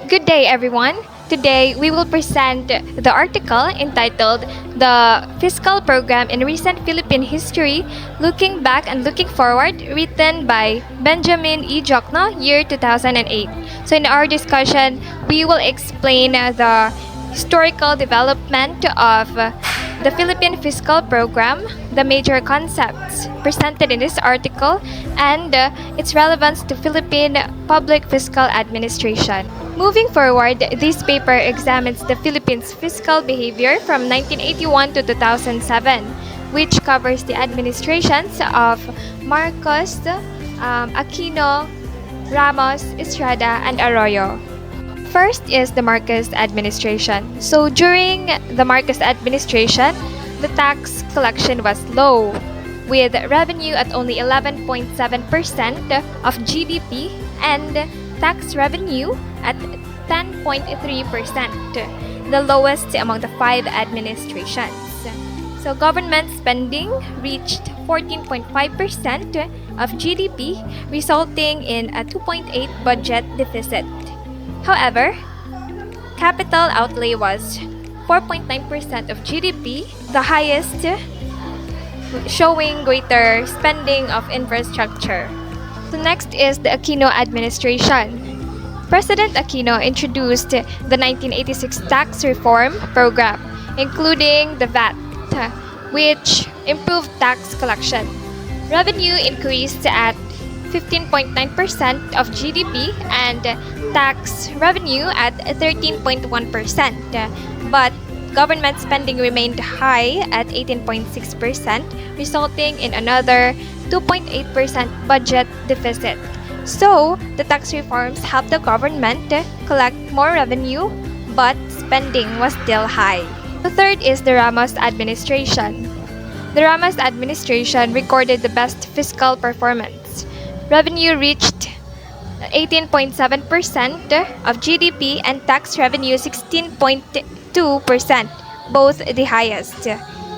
Good day, everyone. Today, we will present the article entitled The Fiscal Program in Recent Philippine History Looking Back and Looking Forward, written by Benjamin E. Diokno, year 2008. So, in our discussion, we will explain the historical development of the Philippine Fiscal Program, the major concepts presented in this article, and its relevance to Philippine public fiscal administration. Moving forward, this paper examines the Philippines' fiscal behavior from 1981 to 2007, which covers the administrations of Marcos, Aquino, Ramos, Estrada, and Arroyo. First is the Marcos administration. So during the Marcos administration, the tax collection was low, with revenue at only 11.7% of GDP and tax revenue at 10.3%, the lowest among the five administrations. So government spending reached 14.5% of GDP, resulting in a 2.8 budget deficit. However, capital outlay was 4.9% of GDP, the highest, showing greater spending of infrastructure. So next is the Aquino administration. President Aquino introduced the 1986 tax reform program, including the VAT, which improved tax collection. Revenue increased at 15.9% of GDP and tax revenue at 13.1%, but government spending remained high at 18.6%, resulting in another 2.8% budget deficit. So, the tax reforms helped the government collect more revenue, but spending was still high. The third is the Ramos administration. The Ramos administration recorded the best fiscal performance. Revenue reached 18.7% of GDP and tax revenue 16.2%, both the highest.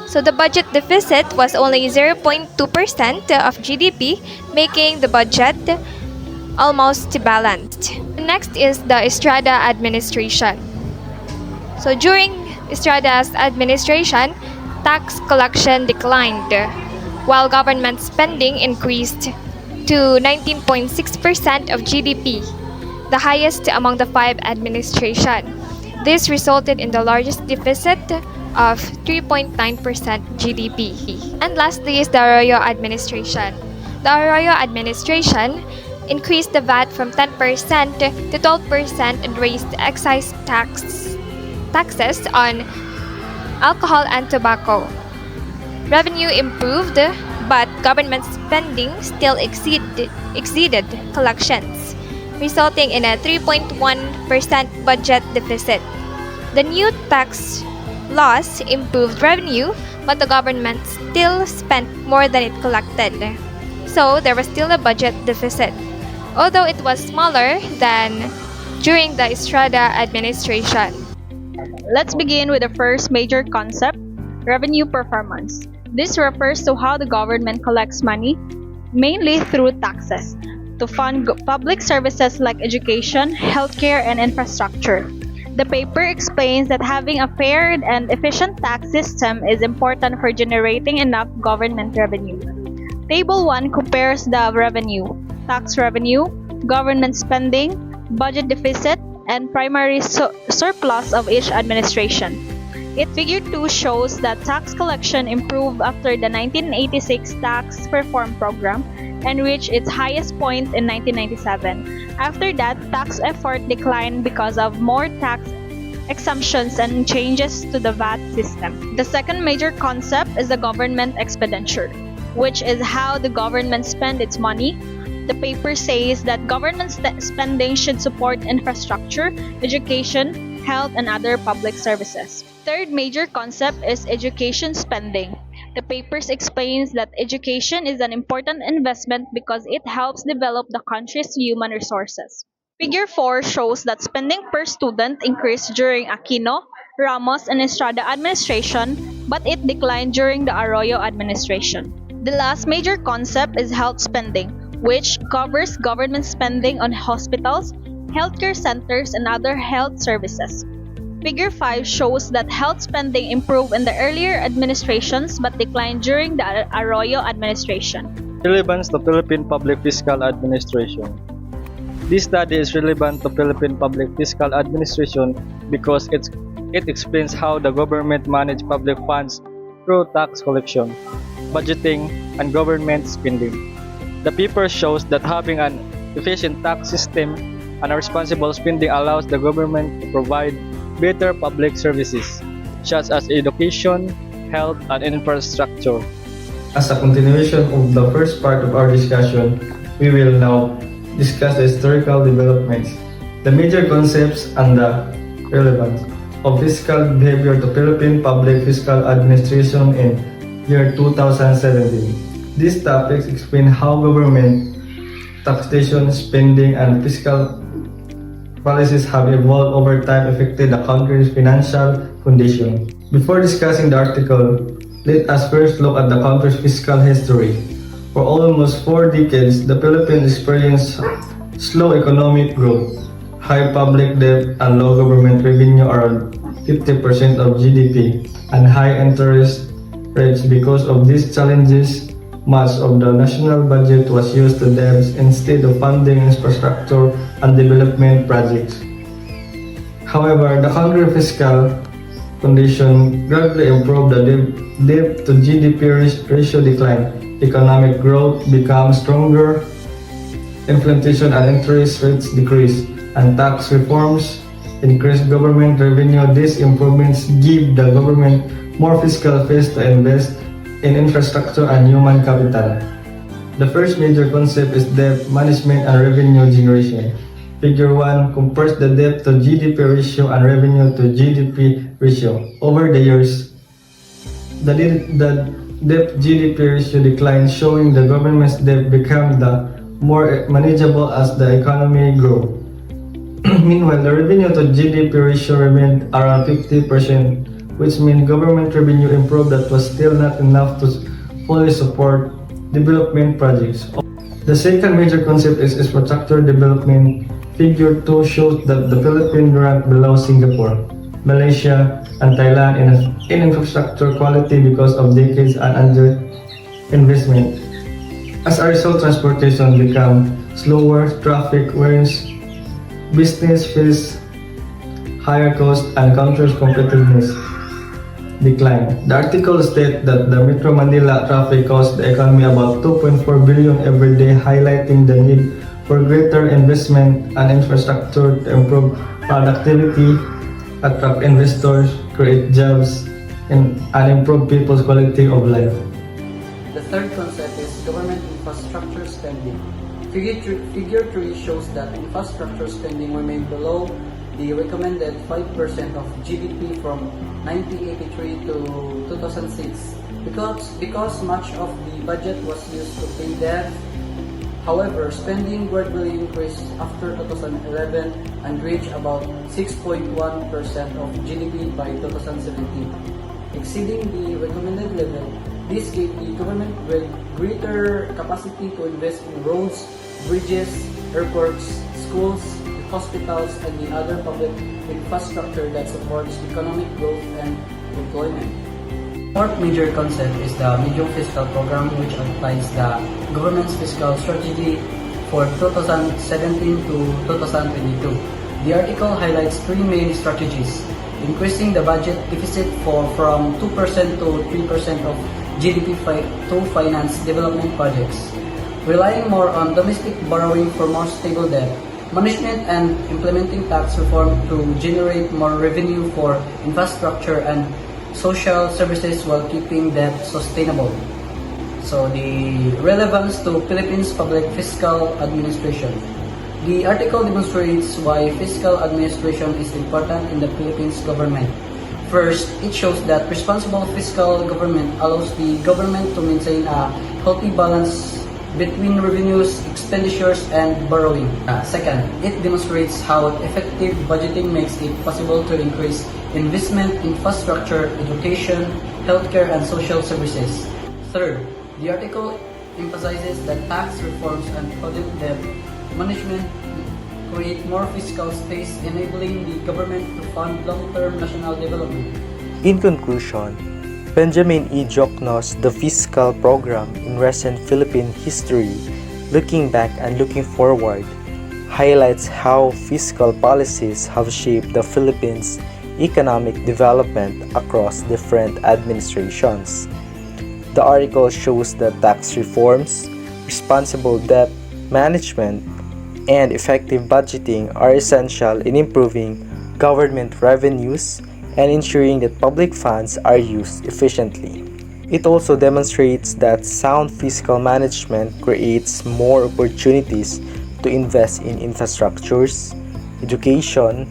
So the budget deficit was only 0.2% of GDP, making the budget almost balanced. Next is the Estrada administration. So during Estrada's administration, tax collection declined, while government spending increased to 19.6% of GDP, the highest among the five administrations. This resulted in the largest deficit of 3.9% GDP. And lastly is the Arroyo administration. The Arroyo administration increased the VAT from 10% to 12% and raised excise taxes on alcohol and tobacco. Revenue improved, but government spending still exceeded collections, resulting in a 3.1% budget deficit. The new tax laws improved revenue, but the government still spent more than it collected. So there was still a budget deficit, although it was smaller than during the Estrada administration. Let's begin with the first major concept, revenue performance. This refers to how the government collects money, mainly through taxes, to fund public services like education, healthcare, and infrastructure. The paper explains that having a fair and efficient tax system is important for generating enough government revenue. Table 1 compares the revenue, tax revenue, government spending, budget deficit, and primary surplus of each administration. Figure 2 shows that tax collection improved after the 1986 tax reform program and reached its highest point in 1997. After that, tax effort declined because of more tax exemptions and changes to the VAT system. The second major concept is the government expenditure, which is how the government spends its money. The paper says that government spending should support infrastructure, education, health, and other public services. Third major concept is education spending. The papers explains that education is an important investment because it helps develop the country's human resources. Figure 4 shows that spending per student increased during Aquino, Ramos, and Estrada administration, but it declined during the Arroyo administration. The last major concept is health spending, which covers government spending on hospitals, healthcare centers, and other health services. Figure 5 shows that health spending improved in the earlier administrations but declined during the Arroyo administration. Relevance to Philippine Public Fiscal Administration. This study is relevant to Philippine Public Fiscal Administration because it explains how the government manages public funds through tax collection, budgeting, and government spending. The paper shows that having an efficient tax system and responsible spending allows the government to provide better public services, such as education, health, and infrastructure. As a continuation of the first part of our discussion, we will now discuss the historical developments, the major concepts, and the relevance of fiscal behavior to Philippine Public Fiscal Administration in year 2017. These topics explain how government taxation, spending, and fiscal policies have evolved over time, affecting the country's financial condition. Before discussing the article, let us first look at the country's fiscal history. For almost 4 decades, the Philippines experienced slow economic growth, high public debt, and low government revenue around 50% of GDP, and high interest rates. Because of these challenges, much of the national budget was used to debt instead of funding infrastructure and development projects. However, the country's fiscal condition gradually improved. The debt to GDP ratio declined, economic growth became stronger, inflation and interest rates decreased, and tax reforms increased government revenue. These improvements give the government more fiscal space to invest in infrastructure and human capital. The first major concept is debt management and revenue generation. Figure 1 compares the debt to GDP ratio and revenue to GDP ratio. Over the years, the debt GDP ratio declined, showing the government's debt became more manageable as the economy grew. Meanwhile, the revenue to GDP ratio remained around 50%, which means government revenue improved but was still not enough to fully support development projects. The second major concept is infrastructure development. Figure 2 shows that the Philippines rank below Singapore, Malaysia, and Thailand in infrastructure quality because of decades and underinvestment. As a result, transportation became slower, traffic worse, business face higher costs, and country's competitiveness decline. The article states that the Metro Manila traffic costs the economy about 2.4 billion every day, highlighting the need for greater investment and infrastructure to improve productivity, attract investors, create jobs, and improve people's quality of life. The third concept is government infrastructure spending. Figure 3 shows that infrastructure spending remained below the recommended 5% of GDP from 1983 to 2006 because much of the budget was used to pay debt. However, spending gradually increased after 2011 and reached about 6.1% of GDP by 2017, exceeding the recommended level. This gave the government greater capacity to invest in roads, bridges, airports, schools, hospitals, and the other public infrastructure that supports economic growth and employment. Fourth major concept is the medium fiscal program, which outlines the government's fiscal strategy for 2017 to 2022. The article highlights 3 main strategies: increasing the budget deficit from 2% to 3% of GDP to finance development projects, relying more on domestic borrowing for more stable debt, management and implementing tax reform to generate more revenue for infrastructure and social services while keeping debt sustainable. So the relevance to Philippines Public Fiscal Administration. The article demonstrates why fiscal administration is important in the Philippines government. First, it shows that responsible fiscal government allows the government to maintain a healthy balance between revenues, expenditures, and borrowing. Second, it demonstrates how effective budgeting makes it possible to increase investment, infrastructure, education, healthcare, and social services. Third, the article emphasizes that tax reforms and project debt management create more fiscal space, enabling the government to fund long-term national development. In conclusion, Benjamin E. Diokno's The Fiscal Program in Recent Philippine History, Looking Back and Looking Forward, highlights how fiscal policies have shaped the Philippines' economic development across different administrations. The article shows that tax reforms, responsible debt management, and effective budgeting are essential in improving government revenues and ensuring that public funds are used efficiently. It also demonstrates that sound fiscal management creates more opportunities to invest in infrastructures, education,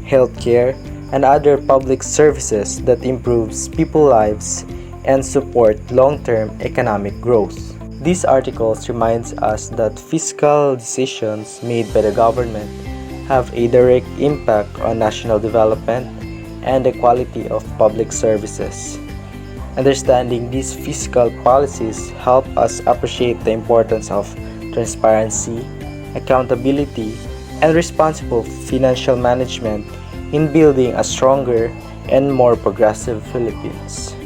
healthcare, and other public services that improves people's lives and support long-term economic growth. These articles reminds us that fiscal decisions made by the government have a direct impact on national development and the quality of public services. Understanding these fiscal policies help us appreciate the importance of transparency, accountability, and responsible financial management in building a stronger and more progressive Philippines.